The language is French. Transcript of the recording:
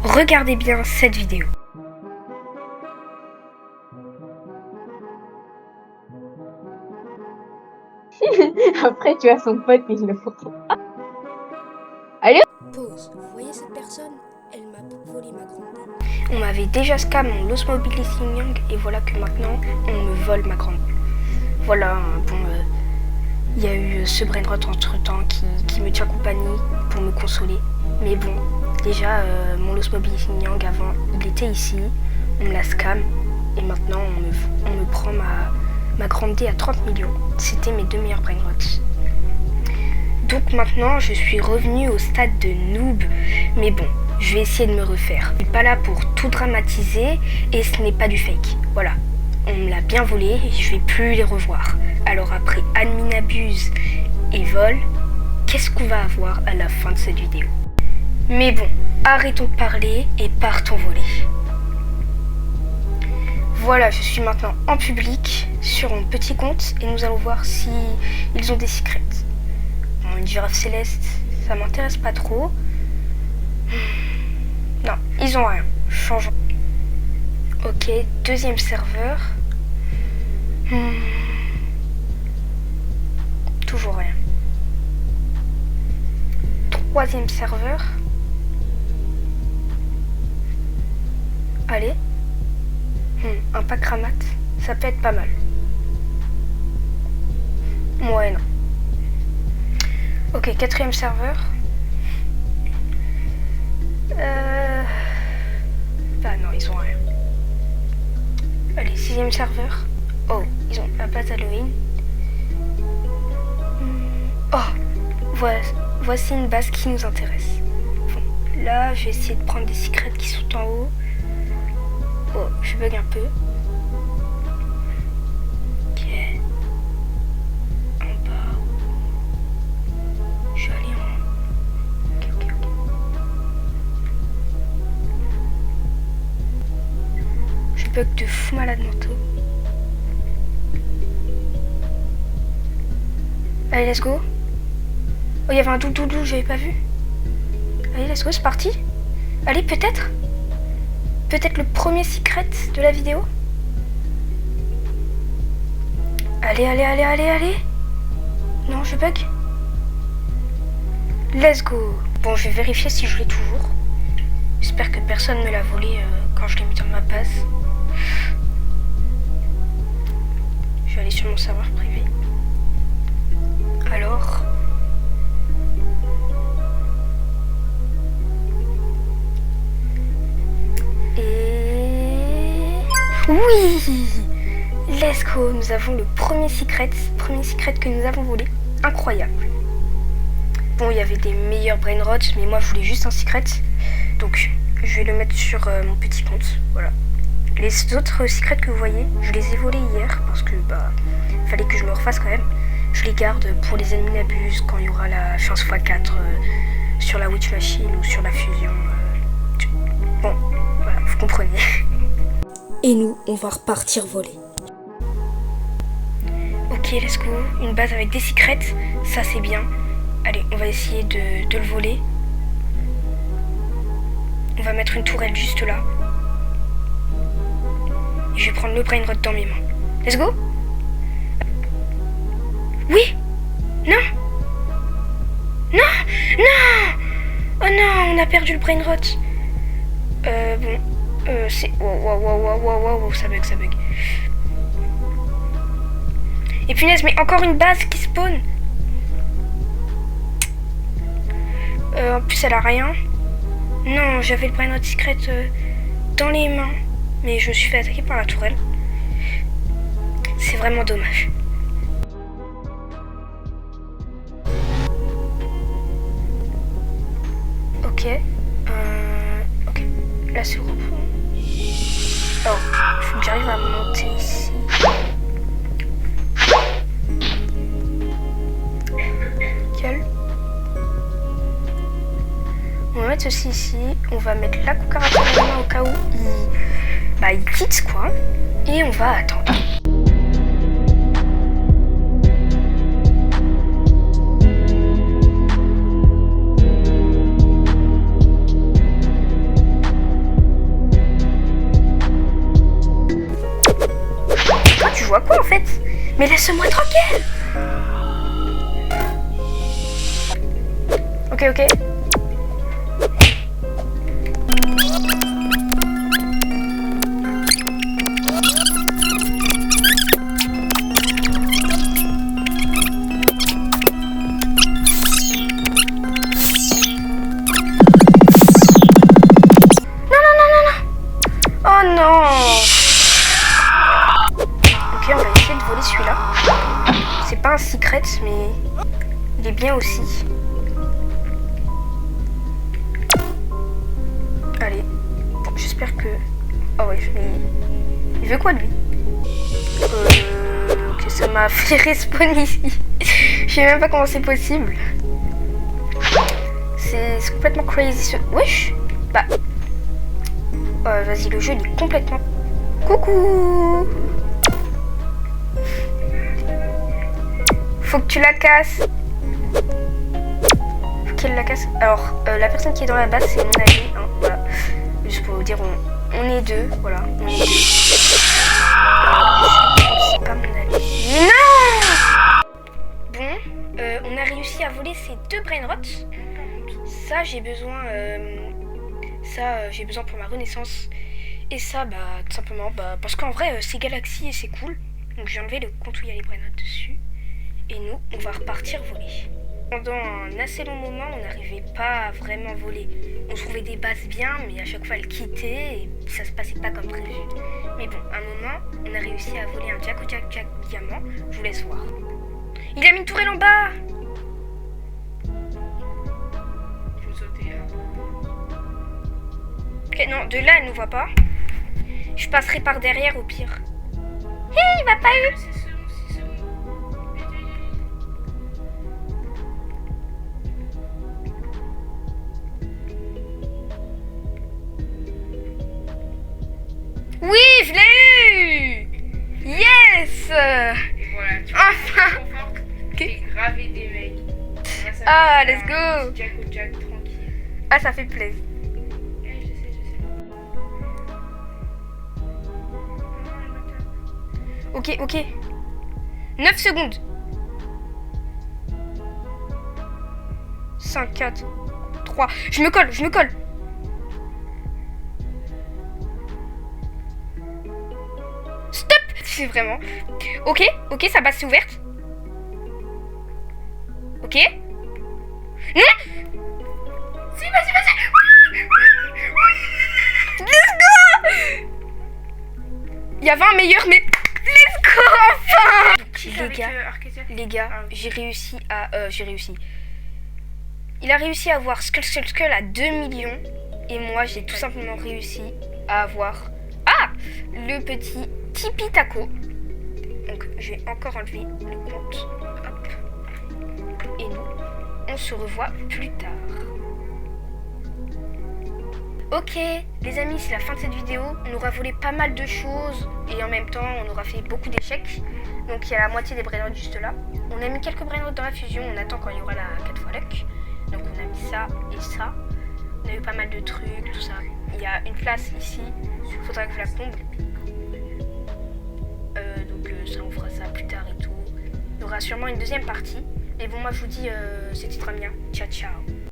regardez bien cette vidéo. Après, tu as son pote, mais il le faut. Allez. Pause. Vous voyez cette personne? Elle m'a volé ma grande dame. On m'avait déjà scam mon Lost Mobile Young et voilà que maintenant on me vole ma grande. Voilà, il y a eu ce brainrot entre temps qui me tient compagnie pour me consoler. Mais bon, déjà mon Lost Mobile Young avant, il était ici, on me la scam et maintenant on me prend ma grande D à 30 millions. C'était mes deux meilleurs brainrots. Donc maintenant je suis revenue au stade de noob, mais bon, je vais essayer de me refaire. Je suis pas là pour tout dramatiser et ce n'est pas du fake. Voilà, on me l'a bien volé et je vais plus les revoir. Alors après admin abuse et vol, qu'est-ce qu'on va avoir à la fin de cette vidéo? Mais bon, arrêtons de parler et partons voler. Voilà, je suis maintenant en public sur mon petit compte et nous allons voir si ils ont des secrets. Bon, une girafe céleste, ça m'intéresse pas trop. Non, ils ont rien. Changeons. Ok, deuxième serveur. Toujours rien. Troisième serveur. Allez. Un pack ramat, ça peut être pas mal. Ouais, non. Ok, quatrième serveur. Bah non, ils ont rien. Allez, sixième serveur. Oh, ils ont la base Halloween. Oh, voici une base qui nous intéresse. Bon, là, je vais essayer de prendre des secrets qui sont en haut. Oh, je bug un peu. Ok. En bas. Je vais aller en... Ok. Je bug de fou malade mentaux. Allez, let's go. Oh, il y avait un doudou, j'avais pas vu. Allez, let's go, c'est parti. Allez, peut-être le premier secret de la vidéo. Allez. Non, je bug. Let's go. Bon, je vais vérifier si je l'ai toujours. J'espère que personne ne me l'a volé quand je l'ai mis dans ma base. Je vais aller sur mon serveur privé. Alors... Oui! Let's go! Nous avons le premier secret que nous avons volé. Incroyable! Bon, il y avait des meilleurs brainrots, mais moi je voulais juste un secret. Donc, je vais le mettre sur mon petit compte. Voilà. Les autres secrets que vous voyez, je les ai volés hier parce que, fallait que je me refasse quand même. Je les garde pour les admin abuse quand il y aura la chance x4 sur la Witch Machine ou sur la fusion. Bon, voilà, vous comprenez. Et nous, on va repartir voler. Ok, let's go. Une base avec des secrets, ça c'est bien. Allez, on va essayer de le voler. On va mettre une tourelle juste là. Et je vais prendre le brainrot dans mes mains. Let's go. Oui. Non. Oh non, on a perdu le brainrot. Bon. C'est... Wow, ça bug. Et punaise, mais encore une base qui spawn. En plus, elle a rien. Non, j'avais le brainrot secret dans les mains. Mais je me suis fait attaquer par la tourelle. C'est vraiment dommage. Ok. Ok. Là, c'est repos. Oh, il faut que j'arrive à monter ici. Nickel. On va mettre ceci ici. On va mettre la cucaracha au cas où il quitte quoi. Et on va attendre. joue à quoi en fait? Mais laisse-moi tranquille. Ok, ok. Oh non. Ok, on va essayer de voler celui-là. C'est pas un secret, mais il est bien aussi. Allez. Bon, j'espère que... Oh ouais, mais... Il veut quoi, lui? Ok, ça m'a fait respawn ici. Je sais même pas comment c'est possible. C'est complètement crazy. Wesh. Bah... vas-y, le jeu il est complètement... Coucou. Faut que tu la casses. Faut qu'elle la casse. Alors, la personne qui est dans la base, c'est mon ami. Hein, voilà. Juste pour vous dire, on est deux. Voilà, on est deux. C'est pas mon ami. Non. Bon, on a réussi à voler ces 2 brainrots. Ça, j'ai besoin... j'ai besoin pour ma renaissance. Et ça, bah, tout simplement, bah, parce qu'en vrai, c'est Galaxy et c'est cool. Donc j'ai enlevé le compte où il y a les brainrots dessus. Et nous, on va repartir voler. Pendant un assez long moment, on n'arrivait pas à vraiment voler. On trouvait des bases bien, mais à chaque fois, elles quittaient et ça se passait pas comme prévu. Mais bon, à un moment, on a réussi à voler un Jack diamant. Je vous laisse voir. Il a mis une tourelle en bas. Je vais sauter. Ok, non, de là, elle nous voit pas. Je passerai par derrière au pire. Hé, il va pas eu. Oui, je l'ai eu. Yes. Et voilà, tu enfin. J'ai gravé des mecs. Ah, let's go. Jack ou Jack, tranquille. Ah, ça fait plaisir. Je sais. Ok, ok. 9 secondes. 5, 4, 3. Je me colle. Stop. C'est vraiment... Ok, sa base c'est ouverte. Ok. Non. Si, vas-y. Let's go. Il y avait un meilleur, mais... Let's go, enfin. Les gars, j'ai réussi. Il a réussi à avoir Skull à 2 millions. Et moi, j'ai tout simplement réussi à avoir... Ah, le petit Tipi Taco. Donc, je vais encore enlever le compte. Hop. Et nous, on se revoit plus tard. Ok, les amis, c'est la fin de cette vidéo. On aura volé pas mal de choses et en même temps, on aura fait beaucoup d'échecs. Donc, il y a la moitié des brainrots juste là. On a mis quelques brainrots dans la fusion. On attend quand il y aura la 4 fois luck. Donc, on a mis ça et ça. On a eu pas mal de trucs, tout ça. Il y a une place ici. Il faudra que je la comble. Donc, ça, on fera ça plus tard et tout. Il y aura sûrement une deuxième partie. Et bon, moi, je vous dis, c'était très bien. Ciao, ciao.